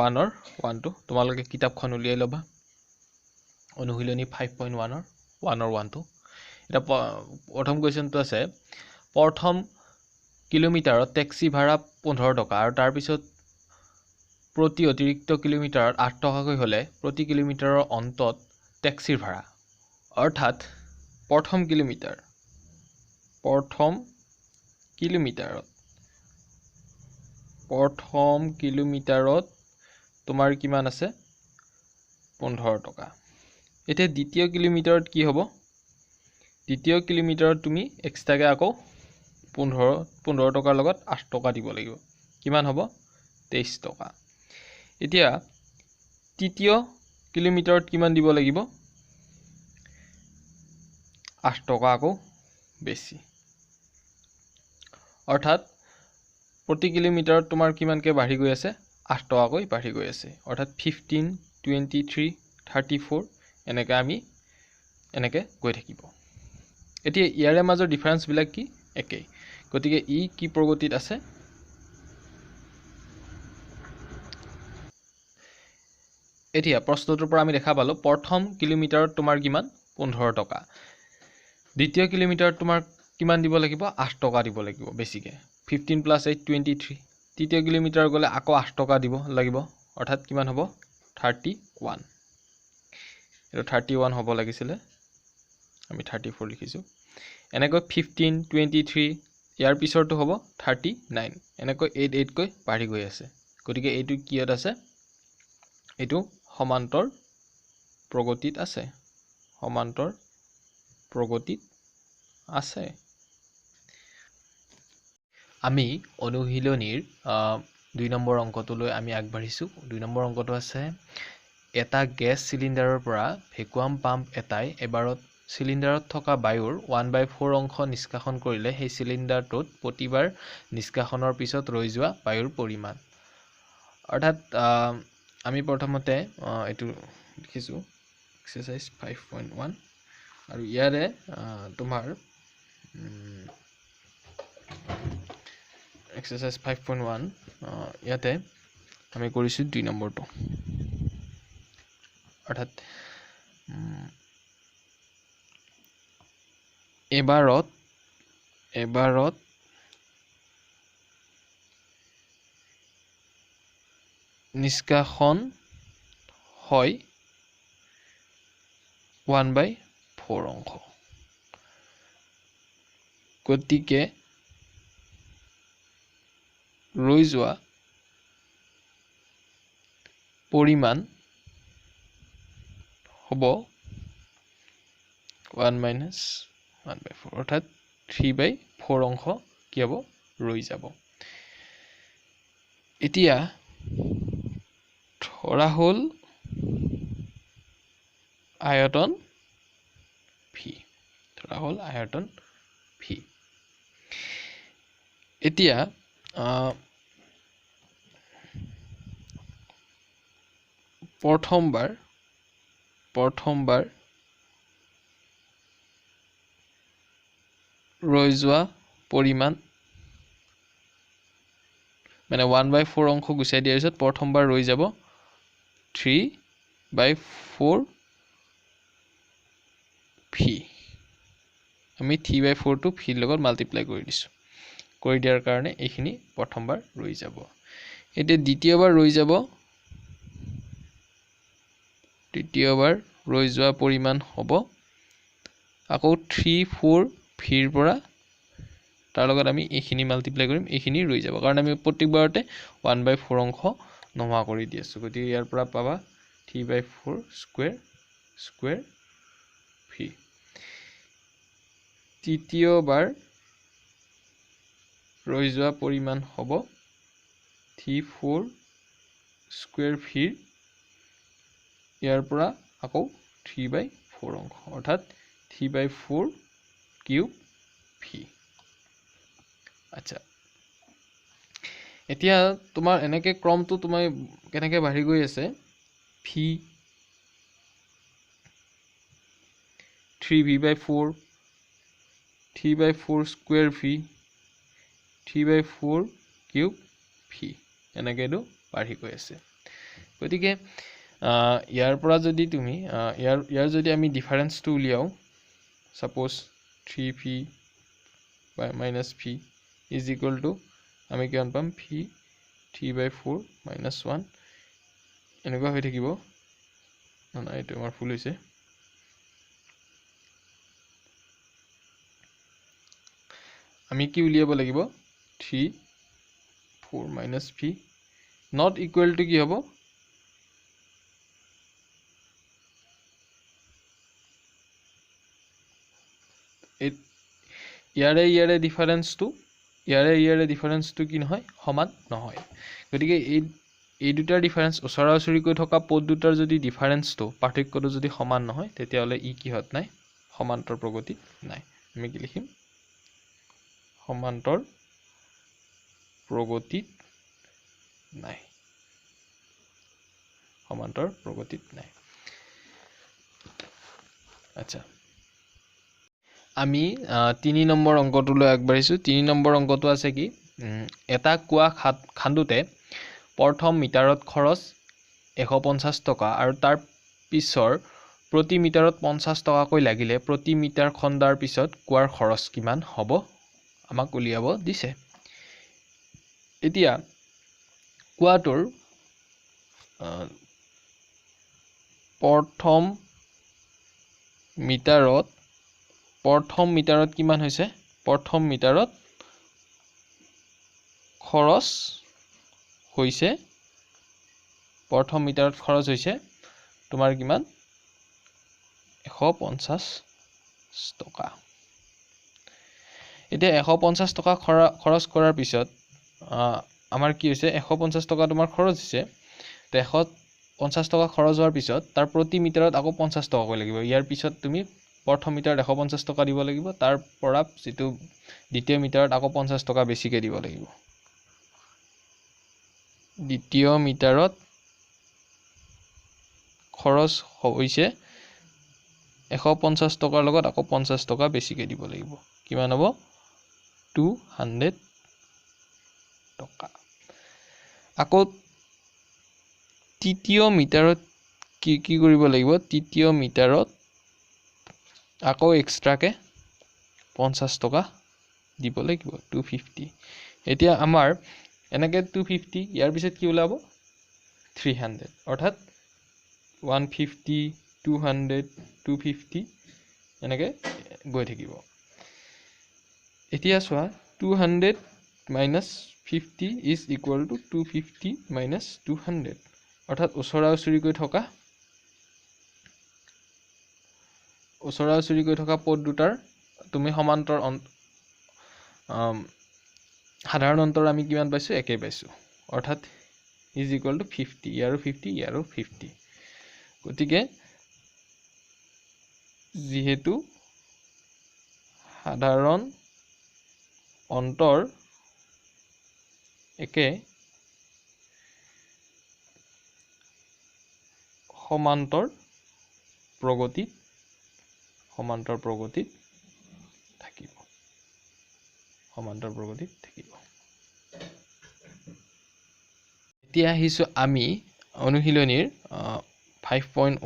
1 or 1 2 তোমালোকে কিতাপখন উলিয়াই লবা অনুশীলনী 5.1 or 1 or 1 2 এটা প্ৰথম কোৱেশ্চনটো আছে প্ৰথম কিলোমিটাৰত টেক্সি ভাড়া 15 টকা আৰু তাৰ পিছত প্ৰতি অতিৰিক্ত কিলোমিটাৰত 8 টকাকৈ হলে প্ৰতি কিলোমিটাৰৰ অন্তত টেক্সিৰ ভাড়া অৰ্থাৎ প্ৰথম কিলোমিটাৰত তোমাৰ কিমান আছে 15 টকা এতিয়া দ্বিতীয় কিলোমিটাৰত কি হ'ব দ্বিতীয় কিলোমিটাৰত তুমি এক্সট্ৰাকে আকৌ 15 টকাৰ লগত 8 টকা দিব লাগিব কিমান হ'ব 23 টকা এতিয়া তৃতীয় কিলোমিটাৰত কিমান দিব লাগিব 8 টকা আকৌ বেছি অৰ্থাৎ প্ৰতি কিলোমিটাৰত তোমাৰ কিমানকৈ বাঢ়ি গৈ আছে 8 টকাকৈ বাঢ়ি গৈ আছে অৰ্থাৎ 15 23 34 এনেকৈ আমি এনেকৈ গৈ থাকিব এতিয়া ইয়াৰে মাজৰ ডিফাৰেন্সবিলাক কি একেই গতিকে ই কি প্ৰগতিত আছে এতিয়া প্ৰশ্নটোৰ পৰা আমি দেখা পালো প্ৰথম কিলোমিটাৰত তোমাৰ কিমান 15 টকা দ্বিতীয় কিলোমিটাৰত তোমাৰ কিমান দিব লাগিব 8 টকা দিব লাগিব বেছিকে 15 + 8 23 তৃতীয় কিলোমিটাৰ গলে আকৌ 8 টকা দিব লাগিব অৰ্থাৎ কিমান হ'ব 31 এটো 31 হ'ব লাগিছিল আমি 34 লিখিছো এনেকৈ 15 23 ইয়াৰ পিছৰটো হ'ব 39 এনেকৈ 8 কৈ বাঢ়ি গৈ আছে গতিকে এইটো কিয়ত আছে এইটো সমান্তৰ প্ৰগতিত আছে আমি অনুশীলনীৰ 2 নম্বৰ অংকটোলৈ আমি আগবাঢ়িছো 2 নম্বৰ অংকটো আছে এটা গেছ সিলিন্ডাৰৰ পৰা ভেকুৱাম পাম্প এটাই এবাৰত সিলিন্ডাৰত থকা বায়ুৰ 1/4 অংশ নিষ্কাশন কৰিলে সেই সিলিন্ডাৰটোত প্ৰতিবাৰ নিষ্কাশনৰ পিছত ৰৈ যোৱা বায়ুৰ পৰিমাণ অৰ্থাৎ আমি প্ৰথমতে এটো লিখিছো এক্সাৰসাইজ 5.1 আৰু ইয়াৰে তোমাৰ এক্সাৰসাইজ 5.1 ইয়াতে আমি কৰিছো 2 নম্বৰটো অৰ্থাৎ এবাৰত নিষ্কাশন হয় 1/4 অংশ গতিকে ৰৈ যোৱা পৰিমাণ হ'ব 1 - 1/4 অৰ্থাৎ 3/4 অংশ কি হ'ব ৰৈ যাব এতিয়া ধৰা হল আয়তন v এতিয়া প্ৰথমবাৰ ৰৈ যোৱা পৰিমাণ মানে 1/4 অংশ গুচাই দিয়াৰ পিছত প্ৰথমবাৰ ৰৈ যাব 3/4 v আমি 3/4 টো v লগত মাল্টিপ্লাই কৰি দিছো কৰি দিয়াৰ কাৰণে এইখিনি প্ৰথমবাৰ ৰৈ যাব এতিয়া দ্বিতীয়বাৰ ৰৈ যোৱা পৰিমাণ হ'ব আকৌ 3/4 v ৰ পৰা তাৰ লগত আমি এইখিনি মাল্টিপ্লাই কৰিম এইখিনি ৰৈ যাব কাৰণ আমি প্ৰত্যেকবাৰতে 1/4 অংশ নোহোৱা কৰি দি আছো গতিকে ইয়াৰ পৰা পাবা 3/4 স্কয়াৰ v তৃতীয়বাৰ ৰৈ যোৱা পৰিমাণ হ'ব 3/4 স্কয়াৰ v ইয়াৰ পৰা আকৌ 3/4 অংশ অৰ্থাৎ 3/4 কিউব v আচ্ছা এতিয়া তোমাৰ এনেকে ক্ৰমটো তোমাৰ কেনেকে বাঢ়ি গৈ আছে v 3v/4 3/4 square v 3/4 cube v এনেকে বাঢ়ি গৈ আছে গতিকে ইয়াৰ পৰা যদি তুমি ইয়াৰ যদি আমি ডিফাৰেন্সটো উলিয়াও suppose 3v minus v is equal to আমি কিমান পাম v 3/4 minus 1 এনেকুৱা হৈ থাকিব না এইটো আমাৰ ফুল হৈছে আমি কি উলিয়াব লাগিব 3 4 minus v not equal to কি হ'ব ইয়াৰে ডিফাৰেন্সটো কি নহয় সমান নহয় গতিকে এই দুটাৰ ডিফাৰেন্স ওচৰাওচৰিকৈ থকা পদ দুটাৰ যদি ডিফাৰেন্সটো পাৰ্থক্যটো যদি সমান নহয় তেতিয়াহ'লে ই কিহত নাই সমান্তৰ প্ৰগতিত নাই আমি কি লিখিম সমান্তৰ প্ৰগতিত নাই আচ্ছা আমি 3 নম্বৰ অংকটোলৈ আগবাঢ়িছো 3 নম্বৰ অংকটো আছে কি এটা কুয়া খান্দুতে প্ৰথম মিটাৰত খৰচ 150 টকা আৰু তাৰ পিছৰ প্ৰতি মিটাৰত 50 টকাকৈ লাগিলে প্ৰতি মিটাৰ খন্দাৰ পিছত কুয়াৰ খৰচ কিমান হ'ব আমাক উলিয়াব দিছে এতিয়া কুয়াটোৰ প্ৰথম মিটাৰত কিমান হৈছে প্ৰথম মিটাৰত খৰচ হৈছে তোমাৰ কিমান 150 টকা এতিয়া 150 টকা খৰচ কৰাৰ পিছত আমাৰ কি হৈছে 150 টকা তোমাৰ খৰচ হৈছে তে 150 টকা খৰচ হোৱাৰ পিছত তাৰ প্ৰতি মিটাৰত আকৌ 50 টকা কৈ লাগিব ইয়াৰ পিছত তুমি প্ৰথম মিটাৰত 150 টকা দিব লাগিব তাৰ পৰা যেটো দ্বিতীয় মিটাৰত আকৌ 50 টকা বেছিকে দিব লাগিব দ্বিতীয় মিটাৰত খৰচ হৈছে 150 টকাৰ লগত আকৌ 50 টকা বেছিকে দিব লাগিব কিমান হ'ব 200 টকা আকৌ তৃতীয় মিটাৰত কি কৰিব লাগিব তৃতীয় মিটাৰত আকৌ এক্সট্ৰাকে 50 টকা দিব লাগিব 250 এতিয়া আমাৰ এনেকে 250 ইয়াৰ পিছত কি ওলাব 300 অৰ্থাৎ 150 200 250 এনেকে গৈ থাকিব এতিয়া চোৱা 200 minus 50 is equal to 250 minus 200 অৰ্থাৎ ওচৰাওচৰিকৈ থকা পদ দুটাৰ তুমি সমান্তৰ সাধাৰণ অন্তৰ আমি কিমান পাইছো একে পাইছো অৰ্থাৎ is equal to 50 ইয়াৰো 50 ইয়াৰো 50 গতিকে যেহেতু সাধাৰণ অন্তৰ একে সমান্তৰ প্ৰগতিত থাকিব এতিয়া আহিছো আমি অনুশীলনীৰ 5.1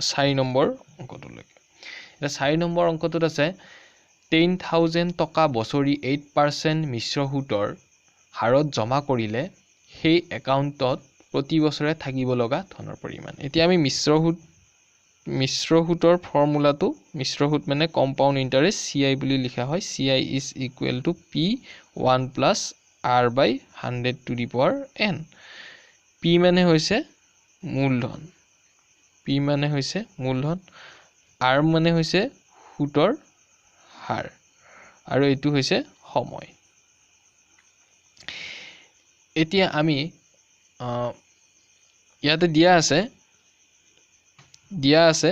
4 নম্বৰ অংকটোলৈকে এটা 4 নম্বৰ অংকটোত আছে 10,000 টকা বছৰি 8% মিশ্ৰ সুতৰ হাৰত জমা কৰিলে সেই একাউণ্টত প্ৰতি বছৰে থাকিব লগা ধনৰ পৰিমাণ এতিয়া আমি মিশ্ৰ সুতৰ ফৰ্মুলাটো মিশ্ৰ সুত মানে কম্পাউণ্ড ইন্টাৰেষ্ট CI বুলি লিখা হয় CI is equal to P1 plus R by 100 to the power n P মানে হৈছে মূলধন R মানে হৈছে সুতৰ হাৰ আৰু এটো হৈছে সময় এতিয়া আমি ইয়াতে দিয়া আছে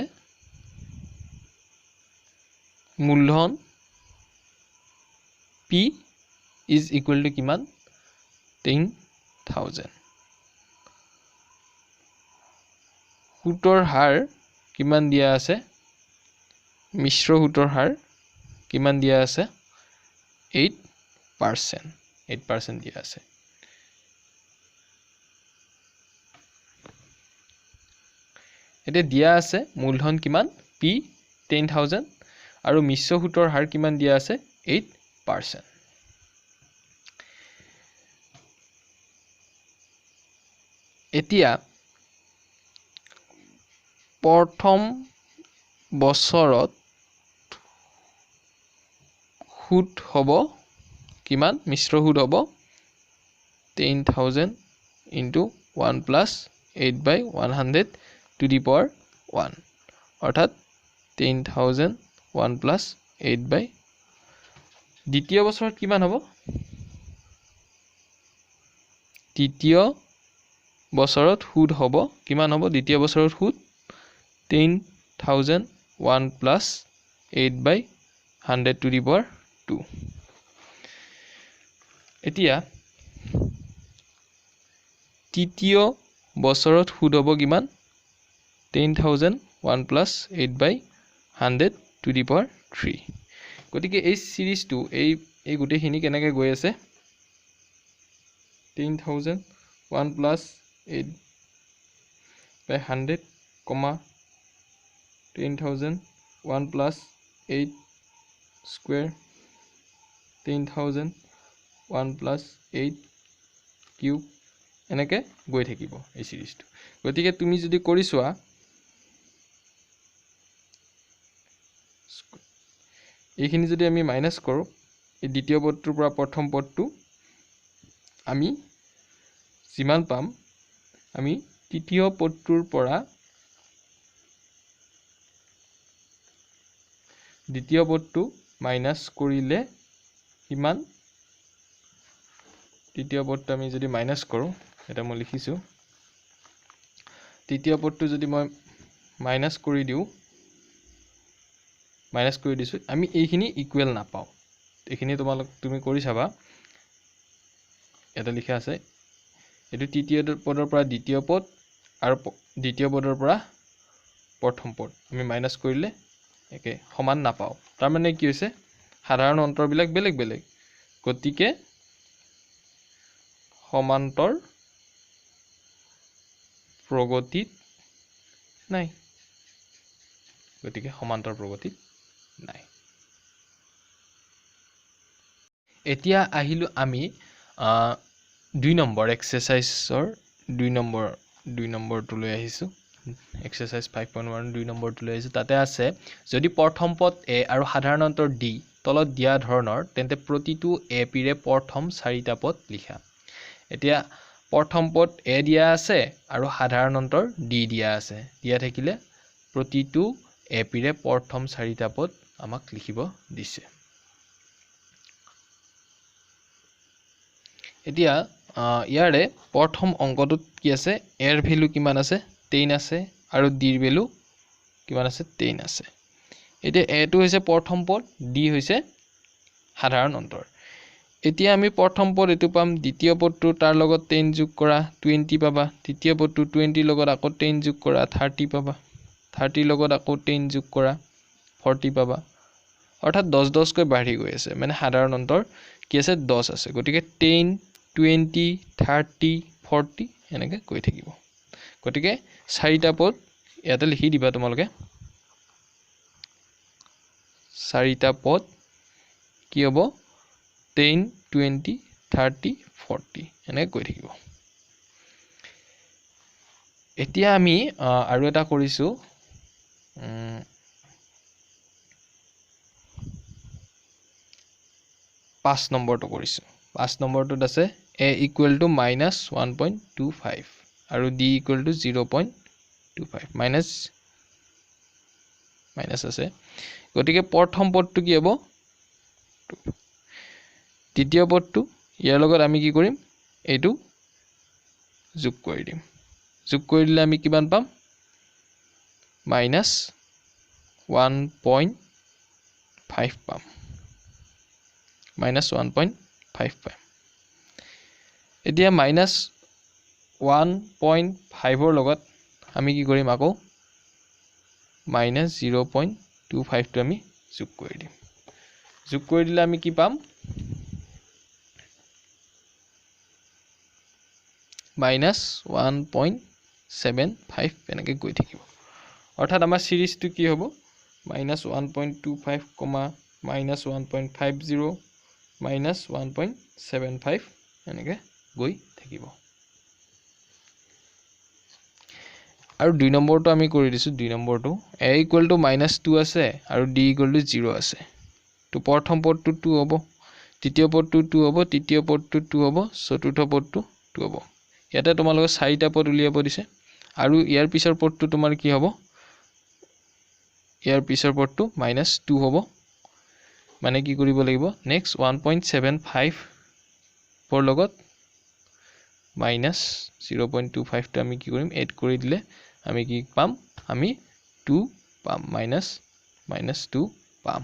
মূলধন P is equal to কিমান 10,000 সুতৰ হাৰ কিমান দিয়া আছে মিশ্ৰ সুতৰ হাৰ কিমান দিয়া আছে 8% দিয়া আছে এতিয়া দিয়া আছে মূলধন কিমান P 10,000 আৰু মিশ্ৰ সুতৰ হাৰ কিমান দিয়া আছে 8%। এতিয়া প্ৰথম বছৰত সুদ হ'ব কিমান মিশ্ৰ সুদ হ'ব 10,000 into 1 plus 8/100 to the power 1 অৰ্থাৎ 10,000 1 plus 8 দ্বিতীয় বছৰত কিমান হ'ব তৃতীয় বছৰত সুদ হ'ব কিমান হ'ব দ্বিতীয় বছৰত সুদ 10,000 1 plus 8/100 to the power 2 এতিয়া তৃতীয় বছৰত সুদ হ'ব কিমান 10,000 1 plus 8/100 to the power 3 গতিকে এই সিৰিজটো এই গোটেইখিনি কেনেকৈ গৈ আছে 10,000 1 plus 8/100 10,000 1 plus 8 square 10,000 1 plus 8 cube এনেকৈ গৈ থাকিব এই সিৰিজটো গতিকে তুমি যদি কৰি চোৱা এইখিনি যদি আমি মাইনাস কৰোঁ এই দ্বিতীয় পদটোৰ পৰা প্ৰথম পদটো আমি যিমান পাম আমি তৃতীয় পদটোৰ পৰা দ্বিতীয় পদটো মাইনাস কৰিলে কিমান তৃতীয় পদটো আমি যদি মাইনাস কৰোঁ এটা মই লিখিছোঁ তৃতীয় পদটো যদি মই মাইনাস কৰি দিওঁ মাইনাস কৰি দিছোঁ আমি এইখিনি ইকুৱেল নাপাওঁ এইখিনি তুমি কৰি চাবা এটা লিখা আছে এটো তৃতীয় পদৰ পৰা দ্বিতীয় পদ আৰু দ্বিতীয় পদৰ পৰা প্ৰথম পদ আমি মাইনাস কৰিলে একে সমান নাপাওঁ তাৰ মানে কি হৈছে সাধাৰণ অন্তৰবিলাক বেলেগ বেলেগ গতিকে সমান্তৰ প্ৰগতিত নাই গতিকে সমান্তৰ প্ৰগতিত নাই এতিয়া আহিলো আমি 2 নম্বৰ এক্সাৰসাইজৰ 2 নম্বৰটো লৈ আহিছো এক্সাৰসাইজ 5.1 2 নম্বৰটো লৈ আহিছো তাতে আছে যদি প্ৰথম পদ a আৰু সাধাৰণ অন্তৰ d তলত দিয়া ধৰণৰ তেন্তে প্ৰতিটো a পিৰে প্ৰথম 4টা পদ লিখা এতিয়া প্ৰথম পদ a দিয়া আছে আৰু সাধাৰণ অন্তৰ d দিয়া আছে দিয়া থাকিলে প্ৰতিটো a পিৰে প্ৰথম 4টা পদ আমাক লিখিব দিছে এতিয়া ইয়াৰে প্ৰথম অংকটোত কি আছে a ৰ ভ্যালু কিমান আছে 10 আছে আৰু d ৰ ভ্যালু কিমান আছে 10 আছে এতিয়া a টো হৈছে প্ৰথম পদ d হৈছে সাধাৰণ অন্তৰ এতিয়া আমি প্ৰথম পদ এটো পাম দ্বিতীয় পদটো তাৰ লগত 10 যোগ কৰা 20 পাবা তৃতীয় পদটো 20 লগত আকৌ 10 যোগ কৰা 30 পাবা 30 লগত আকৌ 10 যোগ কৰা 40 পাবা অৰ্থাৎ 10 10 কৈ বাঢ়ি গৈ আছে মানে সাধাৰণ অন্তৰ কি আছে 10 আছে গতিকে 10 20 30 40 এনেকৈ গৈ থাকিব গতিকে 4টা পদ ইয়াতে লিখি দিবা তোমালোকে 4টা পদ কি হ'ব 10 20 30 40 এনেকৈ গৈ থাকিব এতিয়া আমি আৰু এটা কৰিছো 5 নম্বৰটো কৰিছো 5 নম্বৰটোত আছে a equal to minus 1.25 আৰু d equal to 0.25 minus আছে গতিকে প্ৰথম পদটো কি হ'ব দ্বিতীয় পদটো ইয়াৰ লগত আমি কি কৰিম এইটো যোগ কৰি দিম যোগ কৰি দিলে আমি কিমান পাম minus 1.5 পাম minus 1.5 পাম এতিয়া minus 1.5 ৰ লগত আমি কি কৰিম আকৌ minus 0.25 টো আমি যোগ কৰি দিম যোগ কৰি দিলে আমি কি পাম minus 1.75 এনেকৈ গৈ থাকিব অৰ্থাৎ আমাৰ সিৰিজটো কি হ'ব -1.25, -1.50, -1.75 এনেকৈ গৈ থাকিব। আৰু 2 নম্বৰটো আমি কৰি দিছোঁ। 2 নম্বৰটো a = -2 আছে আৰু d = 0 আছে। তো প্ৰথম পদটো 2 হ'ব, দ্বিতীয় পদটো 2 হ'ব, তৃতীয় পদটো 2 হ'ব, চতুৰ্থ পদটো 2 হ'ব। ইয়াতে তোমালোকক 4টা পদ উলিয়াব দিছে আৰু ইয়াৰ পিছৰ পদটো তোমাৰ কি হ'ব? ইয়াৰ পিছৰ পদটো -2 হ'ব। মানে কি কৰিব লাগিব? নেক্সট 1.75 ৰ লগত -0.25টো আমি কি কৰিম? এড কৰি দিলে আমি কি পাম? আমি 2 পাম, -2 পাম,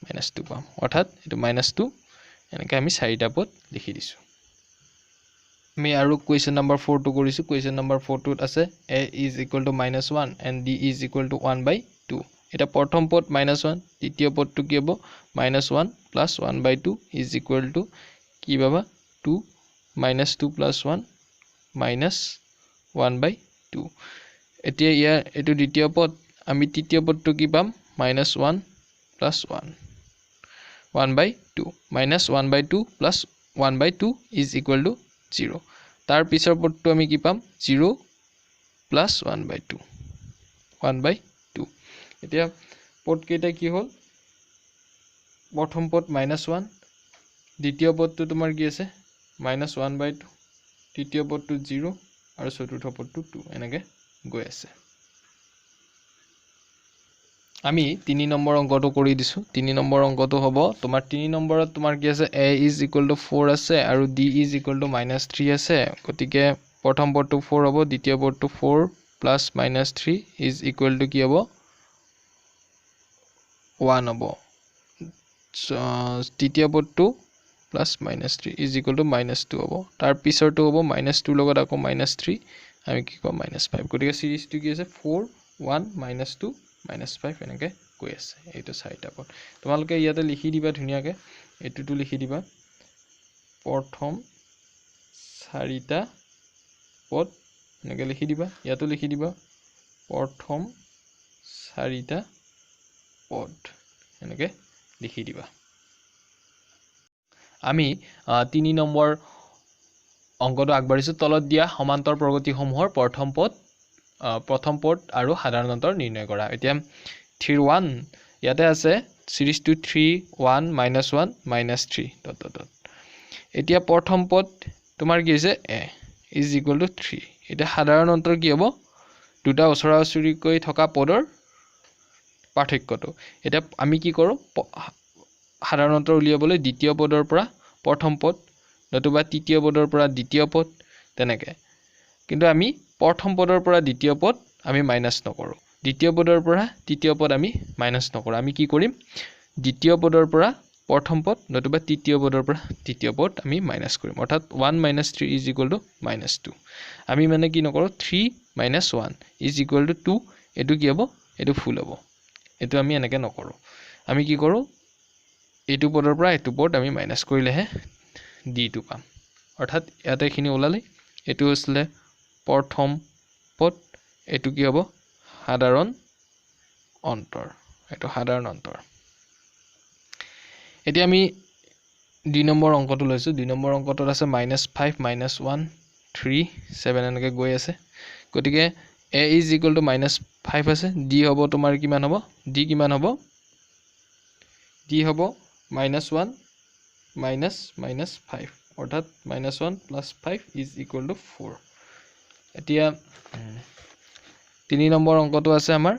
-2 পাম। অৰ্থাৎ এইটো -2 এনেকৈ আমি 4টা পদ লিখি দিছোঁ। আমি আৰু কুৱেশ্যন নম্বৰ 4টো কৰিছোঁ। কুৱেশ্যন নম্বৰ 4টোত আছে a = -1 and d = 1/2। এটা প্ৰথম পদ -1, দ্বিতীয় পদটো কি হ'ব? -1 + 1/2 = কি পাবা? 2 -2 + 1 -1/2। এতিয়া ইয়াৰ এইটো দ্বিতীয় পদ, আমি তৃতীয় পদটো কি পাম? -1 + 1 1/2 -1/2 + 1/2 = 0। তাৰ পিছৰ পদটো আমি কি পাম? 0 + 1/2 1/2। এতিয়া পদকেইটা কি হ'ল? প্ৰথম পদ -1, দ্বিতীয় পদটো তোমাৰ কি আছে? -1/2, তৃতীয় পদটো 0 আৰু চতুৰ্থ পদটো 2 এনেকৈ গৈ আছে। আমি 3 নম্বৰ অংকটো কৰি দিছোঁ। 3 নম্বৰ অংকটো হ'ব তোমাৰ 3 নম্বৰত তোমাৰ কি আছে? a = 4 আছে আৰু d = -3 আছে। গতিকে প্ৰথম পদটো 4 হ'ব, দ্বিতীয় পদটো 4 + -3 = কি হ'ব? 1 হ'ব। তৃতীয় পদটো + -3 = -2 হ'ব। তাৰ পিছৰটো হ'ব -2 লগত আকৌ -3 আমি কি ক'ম? -5। গতিকে চিৰিজটো কি আছে? 4 1 -2 -5 এনেকৈ গৈ আছে। এইটো 4টা পদ তোমালোকে ইয়াতে লিখি দিবা ধুনীয়াকৈ। এইটোতো লিখি দিবা প্ৰথম 4টা পদ এনেকৈ লিখি দিবা। ইয়াতো লিখি দিবা প্ৰথম 4টা পদ এনেকৈ লিখি দিবা। আমি 3 নম্বৰ অংকটো আগবাঢ়িছোঁ। তলত দিয়া সমান্তৰ প্ৰগতিসমূহৰ প্ৰথম পদ আৰু সাধাৰণ অন্তৰ নিৰ্ণয় কৰা। এতিয়া 3 ইয়াতে আছে চিৰিজটো 3 1 -1 -3 . এতিয়া প্ৰথম পদ তোমাৰ কি হৈছে? a = 3। এতিয়া সাধাৰণ অন্তৰ কি হ'ব? দুটা ওচৰা ওচৰিকৈ থকা পদৰ পাৰ্থক্যটো। এতিয়া আমি কি কৰোঁ? সাধাৰণ অন্তৰ উলিয়াবলৈ দ্বিতীয় পদৰ পৰা প্ৰথম পদ নতুবা তৃতীয় পদৰ পৰা দ্বিতীয় পদ তেনেকৈ। কিন্তু আমি প্ৰথম পদৰ পৰা দ্বিতীয় পদ আমি মাইনাছ নকৰোঁ, দ্বিতীয় পদৰ পৰা তৃতীয় পদ আমি মাইনাছ নকৰোঁ। আমি কি কৰিম? দ্বিতীয় পদৰ পৰা প্ৰথম পদ নতুবা তৃতীয় পদৰ পৰা তৃতীয় পদ আমি মাইনাছ কৰিম। অৰ্থাৎ 1 - 3 = -2। আমি মানে কি নকৰোঁ? 3 - 1 = 2। এইটো কি হ'ব? এইটো ফুল হ'ব। এইটো আমি এনেকৈ নকৰোঁ। আমি কি কৰোঁ? এইটো পদৰ পৰা এইটো পদ আমি মাইনাছ কৰিলেহে ডিটো পাম। অৰ্থাৎ ইয়াতে এইখিনি ওলালে। এইটো হৈছিলে প্ৰথম পদ, এইটো কি হ'ব? সাধাৰণ অন্তৰ। এইটো সাধাৰণ অন্তৰ। এতিয়া আমি 2 নম্বৰ অংকটো লৈছোঁ। 2 নম্বৰ অংকটোত আছে -5 -1 3 7 এনেকৈ গৈ আছে। গতিকে a = -5 আছে, d হ'ব তোমাৰ কিমান হ'ব? d কিমান হ'ব? d হ'ব -1 -5, অৰ্থাৎ -1 + 5 = 4। এতিয়া 3 নম্বৰ অংকটো আছে আমাৰ।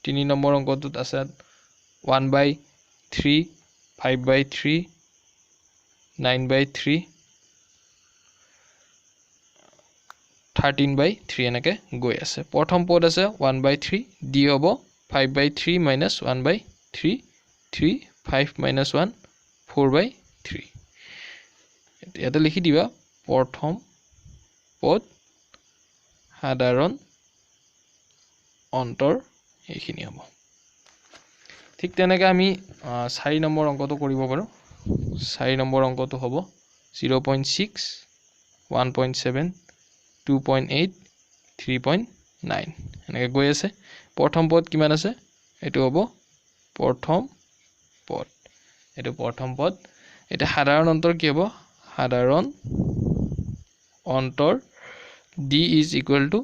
3 নম্বৰ অংকটোত আছে 1/3 5/3 9/3 13/3 এনেকৈ গৈ আছে। প্ৰথম পদ আছে 1/3, d হ'ব 5/3 - 1/3 3 5 - 1 4/3। ইয়াতে লিখি দিবা প্ৰথম পদ সাধাৰণ অন্তৰ এইখিনি হ'ব। ঠিক তেনেকৈ আমি 4 নম্বৰ অংকটো কৰিব পাৰোঁ। 4 নম্বৰ অংকটো হ'ব 0.6 1.7 2.8 3.6 9 এনেকৈ গৈ আছে প্ৰথম পদ কিমান আছে এটো হ'ব প্ৰথম পদ এটো প্ৰথম পদ এটা সাধাৰণ অন্তৰ কি হ'ব সাধাৰণ অন্তৰ d is equal to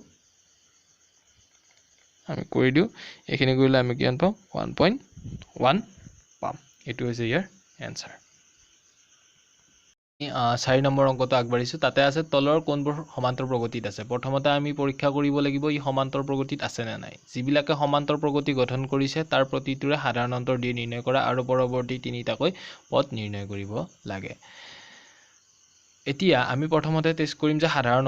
আমি কৰি দিও এখিনি কৰিলে আমি কিমান পাম 1.1 পাম এটো হৈছে ইয়াৰ आंसर 4 নম্বৰ অংকটো আগবাঢ়িছো তাতে আছে তলৰ কোনবোৰ সমান্তৰ প্ৰগতিত আছে প্ৰথমতে আমি পৰীক্ষা কৰিব লাগিব ই সমান্তৰ প্ৰগতিত আছে নে নাই যিবিলাকে সমান্তৰ প্ৰগতি গঠন কৰিছে তাৰ প্ৰতিটোৰে সাধাৰণ অন্তৰ দি নিৰ্ণয় কৰা আৰু পৰৱৰ্তী তিনিটাকৈ পদ নিৰ্ণয় কৰিব লাগে এতিয়া আমি প্ৰথমতে টেষ্ট কৰিম যে সাধাৰণ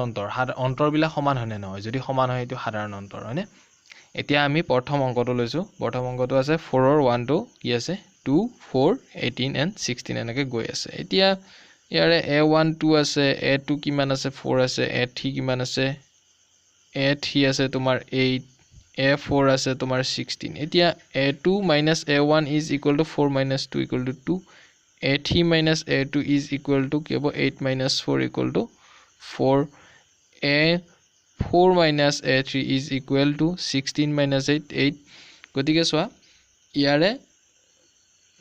অন্তৰবিলাক সমান হয় নে নহয় যদি সমান হয় এটো সাধাৰণ অন্তৰ হয়নে এতিয়া আমি প্ৰথম অংকটো লৈছো প্ৰথম অংকটো আছে 4 ৰ 1 টো কি আছে 2 4 18 and 16 এনেকৈ গৈ আছে এতিয়া ইয়াৰে a1 2 আছে a2 কিমান আছে 4 আছে a3 কিমান আছে a3 আছে তোমাৰ 8 a4 আছে তোমাৰ 16 এতিয়া a2 - a1 is equal to 4 - 2 equal to 2 a3 - a2 is equal to কি হ'ব 8 - 4 equal to 4 a4 - a3 is equal to 16 - 8 8 গতিকে চোৱা ইয়াৰে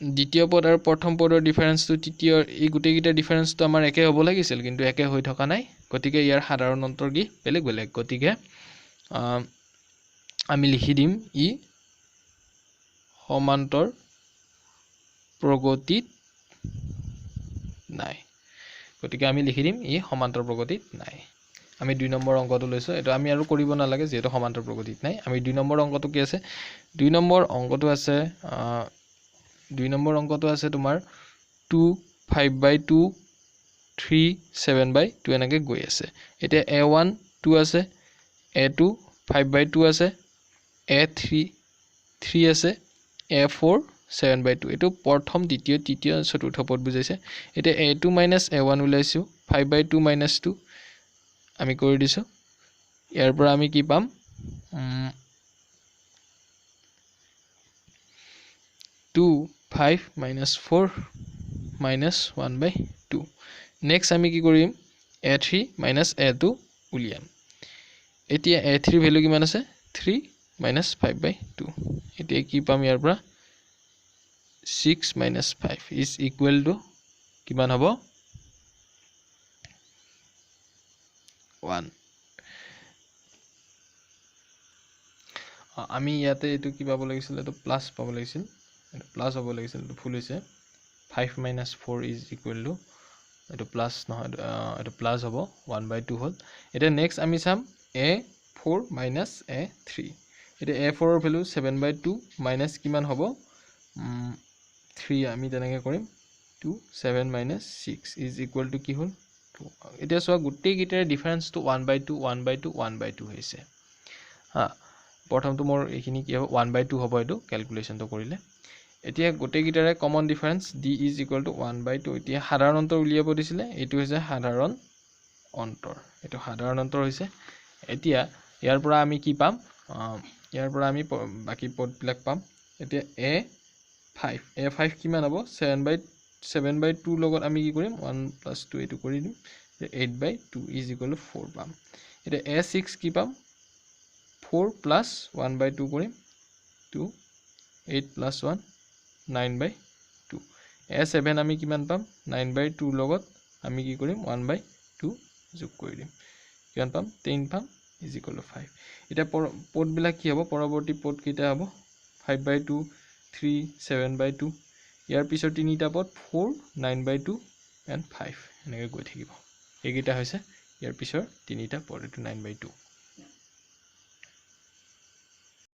দ্বিতীয় পদ আৰু প্ৰথম পদৰ ডিফাৰেন্সটো তৃতীয় এই গুটেকিটা ডিফাৰেন্সটো আমাৰ একে হ'ব লাগিছিল কিন্তু একে হৈ থকা নাই গতিকে ইয়াৰ সাধাৰণ অন্তৰ কি বেলেগ বেলেগ গতিকে আমি লিখি দিম ই সমান্তৰ প্ৰগতিত নাই গতিকে আমি লিখি দিম ই সমান্তৰ প্ৰগতিত নাই আমি 2 নম্বৰ অংকটো লৈছো এটো আমি আৰু কৰিব নালাগে যেটো সমান্তৰ প্ৰগতিত নাই আমি 2 নম্বৰ অংকটো কি আছে 2 নম্বৰ অংকটো আছে 2 নম্বৰ অংকটো আছে তোমাৰ 2 5/2 3 7/2 এনেকৈ গৈ আছে এতিয়া a1 2 আছে a2 5/2 আছে a3 3 আছে a4 7/2 এটো প্ৰথম দ্বিতীয় তৃতীয় চতুৰ্থ পদ বুজাইছে এতিয়া a2 - a1 উলাইছো 5/2 - 2 আমি কৰি দিছো ইয়াৰ পৰা আমি কি পাম 2 5 - 4 - 1/2 নেক্সট আমি কি কৰিম a3 - a2 উলিয়াম এতিয়া a3 ভ্যালু কিমান আছে 3 - 5/2 এতিয়া কি পাম ইয়াৰ পৰা 6 - 5 is equal to কিমান হ'ব 1 আমি ইয়াতে এটো কি পাব লাগিছিল এটো প্লাস পাব লাগিছিল এটো প্লাস হ'ব লাগিছিল এটো ভুল হৈছে 5 - 4 is equal to এটো প্লাস নহয় এটো প্লাস হ'ব 1/2 হল এটা নেক্সট আমি চাম a4 - a3 এটা a4 ৰ ভ্যালু 7/2 মাইনাস কিমান হ'ব 3 আমি তেনেকৈ কৰিম 2 7 - 6 is equal to কি হল 2 এতিয়া সো গুটেই গিটাৰ ডিফাৰেন্স টু 1/2 1/2 1/2 হৈছে হা প্ৰথমটো মোৰ এখিনি কি হ'ব 1/2 হ'ব এটো ক্যালকুলেশনটো কৰিলে এতিয়া গুটেই গিটাৰে common difference d is equal to 1/2 এতিয়া সাধাৰণ অন্তৰ উলিয়াব দিছিলে এটো হৈছে সাধাৰণ অন্তৰ এটো সাধাৰণ অন্তৰ হৈছে এতিয়া ইয়াৰ পৰা আমি কি পাম ইয়াৰ পৰা আমি বাকি পদবিলাক পাম এতিয়া a5 কিমান হ'ব 7/2 লগত আমি কি কৰিম 1 + 2 এটো কৰি দিম 8/2 is equal to 4 পাম এতিয়া a6 কি পাম 4 + 1/2 কৰিম 2 8 + 1 9/2 a7 আমি কিমান পাম 9/2 লগত আমি কি কৰিম 1/2 যোগ কৰি দিম কিমান পাম 10 পাম is equal to 5 এটা পদ বিলাক কি হ'ব পৰৱৰ্তী পদ কিটা হ'ব 5/2 3 7/2 ইয়াৰ পিছৰ তিনিটা পদ 4 9/2 and 5 এনেকৈ গৈ থাকিব এইগিটা হৈছে ইয়াৰ পিছৰ তিনিটা পদ এটো 9/2